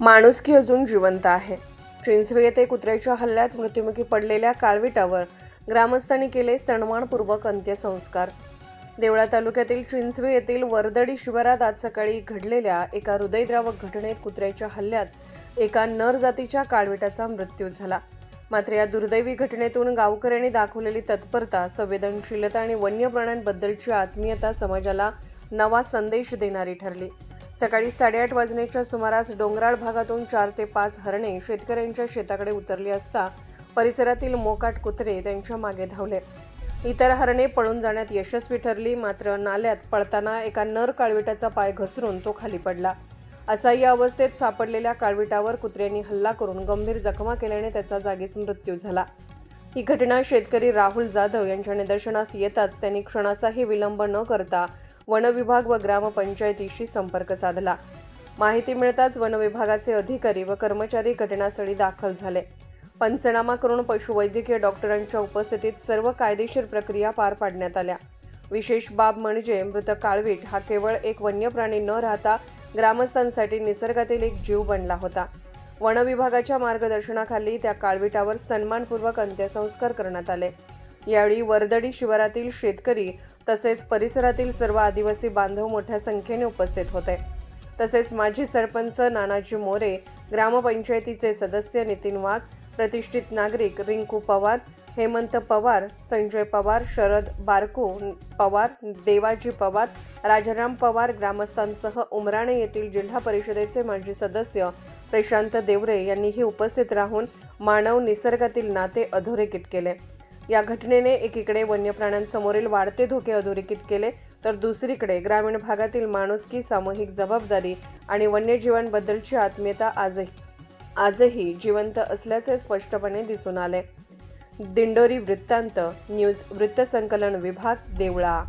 माणुसकी अजून जिवंत आहे. चिंचवे येथे कुत्र्याच्या हल्ल्यात मृत्युमुखी पडलेल्या काळविटावर ग्रामस्थांनी केले सन्मानपूर्वक अंत्यसंस्कार. देवळा तालुक्यातील चिंचवे येथील वरदडी शिवारात आज सकाळी घडलेल्या एका हृदयद्रावक घटनेत कुत्र्याच्या हल्ल्यात एका नर जातीच्या काळविटाचा मृत्यू झाला. मात्र या दुर्दैवी घटनेतून गावकऱ्यांनी दाखवलेली तत्परता, संवेदनशीलता आणि वन्य प्राण्यांबद्दलची आत्मीयता समाजाला नवा संदेश देणारी ठरली. सकाळी 8:30 वाजण्याच्या सुमारास डोंगराळ भागातून 4 ते 5 हरणे शेतकऱ्यांच्या शेताकडे उतरली असता परिसरातील मोकाट कुत्रे त्यांच्या मागे धावले. इतर हरणे पळून जाण्यात यशस्वी ठरली. मात्र नाल्यात पळताना एका नर काळविटाचा पाय घसरून तो खाली पडला. असह्य अवस्थेत सापडलेल्या काळविटावर कुत्र्यांनी हल्ला करून गंभीर जखमा केल्याने त्याचा जागीच मृत्यू झाला. ही घटना शेतकरी राहुल जाधव यांच्या निदर्शनास येताच त्यांनी क्षणाचाही विलंब न करता वनविभाग व ग्रामपंचायतीशी संपर्क साधला. माहिती मिळताच वनविभागाचे अधिकारी व कर्मचारी घटनास्थळी दाखल झाले. पंचनामा करून पशुवैद्यकीय डॉक्टरांच्या उपस्थितीत सर्व कायदेशीर प्रक्रिया पार पाडण्यात आल्या. विशेष बाब म्हणजे मृत काळवीट हा केवळ एक वन्य प्राणी न राहता ग्रामस्थांसाठी निसर्गातील एक जीव बनला होता. वनविभागाच्या मार्गदर्शनाखाली त्या काळविटावर सन्मानपूर्वक अंत्यसंस्कार करण्यात आले. यावेळी वरदडी शिवारातील शेतकरी तसेच परिसरातील सर्व आदिवासी बांधव मोठ्या संख्येने उपस्थित होते. तसेच माजी सरपंच नानाजी मोरे, ग्रामपंचायतीचे सदस्य नितीन वाघ, प्रतिष्ठित नागरिक रिंकू पवार, हेमंत पवार, संजय पवार, शरद बारकू पवार, देवाजी पवार, राजाराम पवार, ग्रामस्थांसह उमराणे येथील जिल्हा परिषदेचे माजी सदस्य प्रशांत देवरे यांनीही उपस्थित राहून मानव निसर्गातील नाते अधोरेखित केले. या घटनेने एकीकडे वन्य प्राण्यांसमोरील वाढते धोके अधोरेखित केले, तर दुसरीकडे ग्रामीण भागातील माणुसकी, सामूहिक जबाबदारी आणि वन्यजीवांबद्दलची आत्मीयता आजही जिवंत असल्याचे स्पष्टपणे दिसून आले. दिंडोरी वृत्तांत न्यूज वृत्तसंकलन विभाग, देवळा.